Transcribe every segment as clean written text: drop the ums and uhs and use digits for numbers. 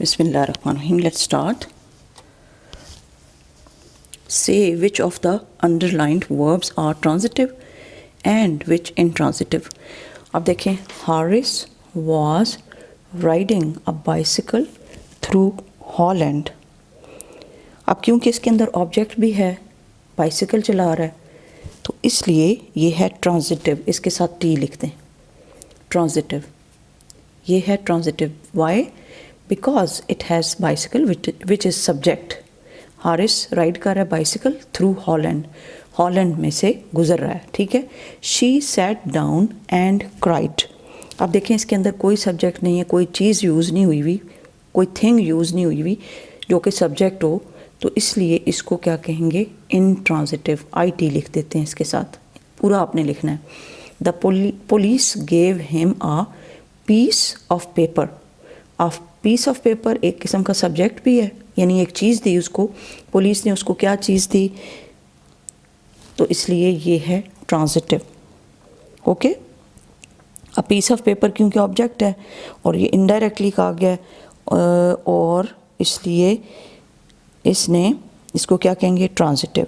Bismillahirrahmanirrahim. Let's start. Say which of the underlined verbs are transitive and which intransitive. अब देखें, Haris was riding a bicycle through Holland. अब क्योंकि इसके अंदर object भी है, बाइसिकल चला रहा है, तो इसलिए ये है ट्रांजिटिव. इसके साथ टी लिखते हैं, ट्रांजिटिव. ये है transitive. Why? Because it has bicycle which is subject. Haris ride कर रहा है बाइसिकल थ्रू हॉलैंड, हॉलैंड में से गुजर रहा है. ठीक है. She set down and cried. अब देखें, इसके अंदर कोई सब्जेक्ट नहीं है, कोई चीज़ यूज़ नहीं हुई हुई, कोई थिंग यूज़ नहीं हुई हुई जो कि सब्जेक्ट हो, तो इसलिए इसको क्या कहेंगे? इंट्रांजिटिव. आई टी लिख देते हैं इसके साथ. पूरा आपने लिखना है. The police gave him a piece of paper. Of piece of paper एक किस्म का सब्जेक्ट भी है, यानी एक चीज़ दी उसको, पुलिस ने उसको क्या चीज़ दी, तो इसलिए ये है transitive. Okay. A piece of paper क्योंकि ऑब्जेक्ट है और ये इनडायरेक्टली कहा गया है, और इसलिए इसने इसको क्या कहेंगे? ट्रांजिटिव.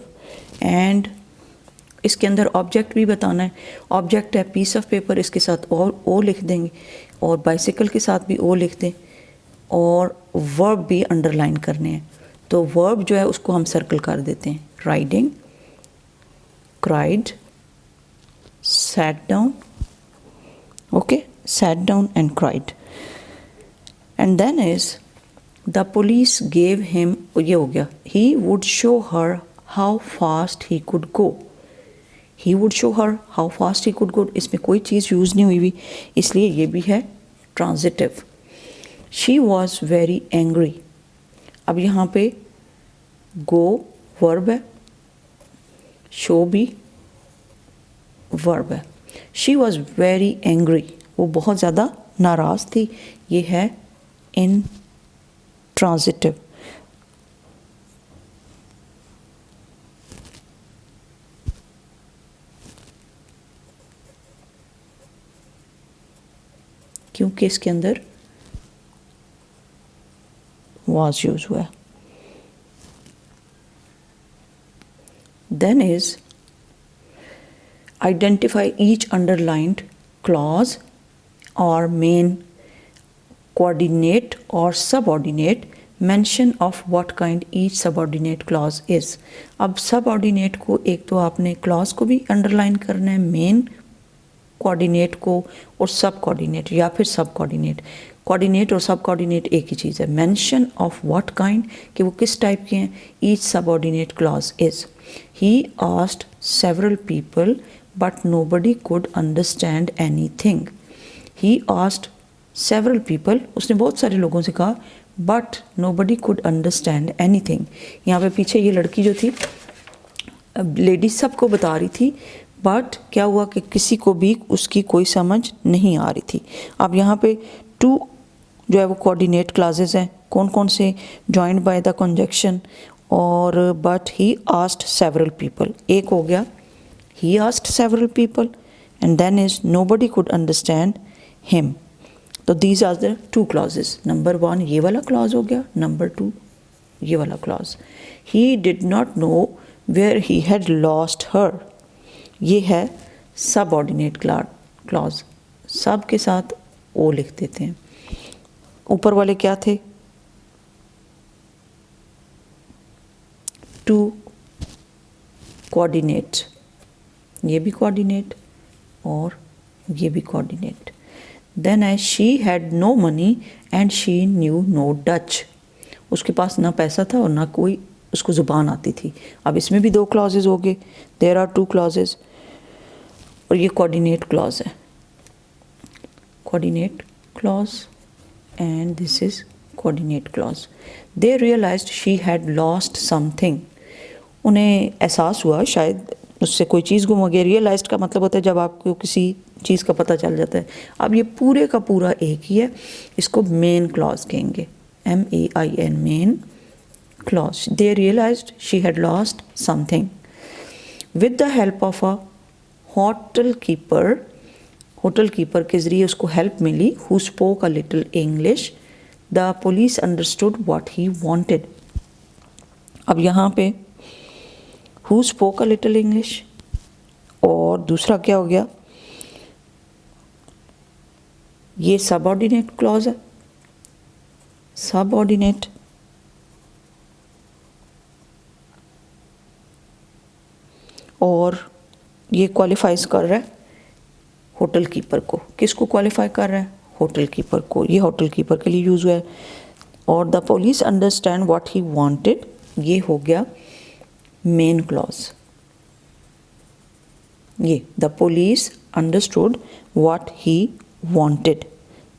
एंड इसके अंदर ऑब्जेक्ट भी बताना है. ऑब्जेक्ट है पीस ऑफ पेपर, इसके साथ और ओ लिख देंगे, और बाइसिकल के साथ भी ओ लिख दें, और वर्ब भी अंडरलाइन करने हैं. तो वर्ब जो है उसको हम सर्कल कर देते हैं. Riding, cried, sat down. Okay, sat down and cried. And then is the police gave him, ये हो गया, he would show her how fast he could go. He would show her how fast he could go. इसमें कोई चीज़ use नहीं हुई हुई, इसलिए ये भी है transitive. She was very angry. अब यहाँ पे गो वर्ब है, शो भी वर्ब है. शी वॉज वेरी एंग्री, वो बहुत ज़्यादा नाराज़ थी. ये है इन ट्रांजिटिव. क्योंकि इसके अंदर was यूज हुआ है. Then is identify each underlined clause or main coordinate or subordinate. Mention of what kind each subordinate clause is. अब subordinate को एक तो आपने clause को भी underline करना है, main कोऑर्डिनेट को, और सब कोऑर्डिनेट या फिर सब कोऑर्डिनेट. कोऑर्डिनेट और सब कोऑर्डिनेट एक ही चीज़ है. मेंशन ऑफ व्हाट काइंड, कि वो किस टाइप के हैं. Each subordinate clause is. He asked several people but nobody could understand anything. He asked several people, उसने बहुत सारे लोगों से कहा, but nobody could understand anything. यहाँ पे पीछे ये लड़की जो थी, लेडी सबको बता रही थी, बट क्या हुआ कि किसी को भी उसकी कोई समझ नहीं आ रही थी. अब यहाँ पे टू जो है वो कोऑर्डिनेट क्लासेस हैं. कौन कौन से? जॉइंड बाय द कंजक्शन और but he asked several people. एक हो गया he asked several people, and then is nobody could understand him. तो these are the two clauses. Number 1 ये वाला क्लॉज हो गया, नंबर 2 ये वाला clause. He did not know where he had lost her. ये है सबऑर्डिनेट क्लॉज. सब के साथ ओ लिख देते हैं. ऊपर वाले क्या थे? टू कोऑर्डिनेट, ये भी कोऑर्डिनेट और ये भी कोऑर्डिनेट. देन है she had no money and she knew no Dutch. उसके पास ना पैसा था और ना कोई उसको ज़ुबान आती थी. अब इसमें भी 2 क्लॉजेज हो गए. देयर आर 2 क्लॉजेज, और ये कोऑर्डिनेट क्लॉज है. Coordinate clause and this is coordinate clause. They realised she had lost something. उन्हें एहसास हुआ शायद उससे कोई चीज़ गुम हो गई. रियलाइज्ड का मतलब होता है जब आपको किसी चीज़ का पता चल जाता है. अब ये पूरे का पूरा एक ही है, इसको मेन क्लॉज कहेंगे. MEIN, main clause. They realised she had lost something. With the help of a hotel keeper के ज़रिए उसको हेल्प मिली. Who spoke a little English. The police understood what he wanted. अब यहाँ पे who spoke a little English, और दूसरा क्या हो गया, ये सबऑर्डिनेट क्लॉज है, सबऑर्डिनेट, और ये क्वालिफाइज कर रहा है होटल कीपर को। किसको क्वालिफाई कर रहा है? होटल कीपर को। ये होटल कीपर के लिए यूज़ हुआ है। और the police understand what he wanted, ये हो गया मेन क्लॉज। ये the police understood what he wanted,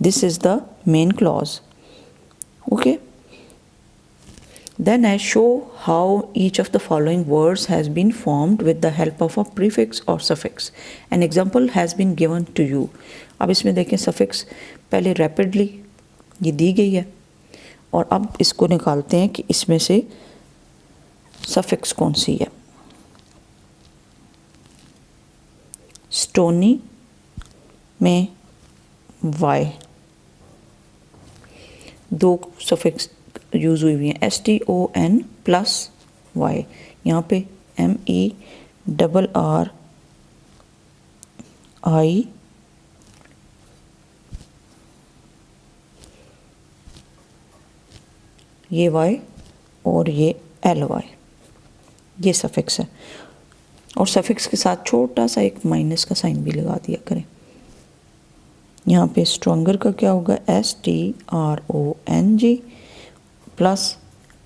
this is the main clause. Okay, then I show how each of the following words has been formed with the help of a prefix or suffix. An example has been given to you. अब इसमें देखें suffix पहले rapidly ये दी गई है, और अब इसको निकालते हैं कि इसमें से suffix कौन सी है। stony में y, दो suffix यूज़ हुई हुई हैं, STON प्लस Y, यहाँ पे MERRI, ये Y और ये LY, ये सफिक्स है। और सफिक्स के साथ छोटा सा एक माइनस का साइन भी लगा दिया करें। यहाँ पे स्ट्रॉन्गर का क्या होगा, STRONG plus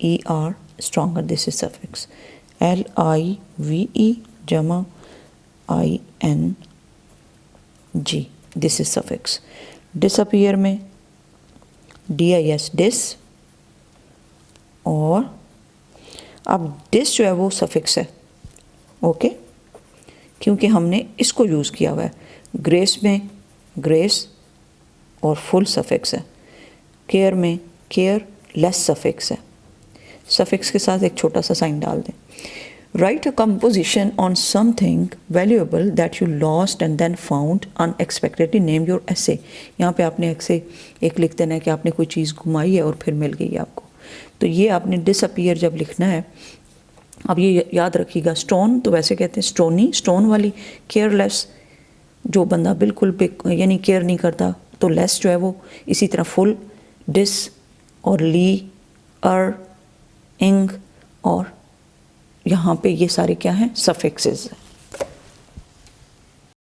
ER stronger, this is suffix। LIVE जमा ING, this is suffix। disappear में DIS dis, और अब dis जो है वो suffix है, ओके, क्योंकि हमने इसको यूज़ किया हुआ है। ग्रेस में ग्रेस और फुल सफिक्स है। केयर में केयर लेस सफिक्स है। सफिक्स के साथ एक छोटा सा साइन डाल दें। Write a composition on something valuable that you lost and then found unexpectedly, name your essay. यहाँ पे आपने ऐसे एक लिख देना है कि आपने कोई चीज़ घुमाई है और फिर मिल गई आपको। तो ये आपने डिसअपीयर जब लिखना है, अब ये याद रखिएगा। स्टोन तो वैसे कहते हैं स्टोनी, स्टोन वाली। केयरलेस, जो बंदा बिल्कुल यानी केयर नहीं करता, तो लेस जो है वो इसी तरह फुल। डिस और ली, इंग, और यहाँ पे ये सारे क्या हैं, सफिक्सेस।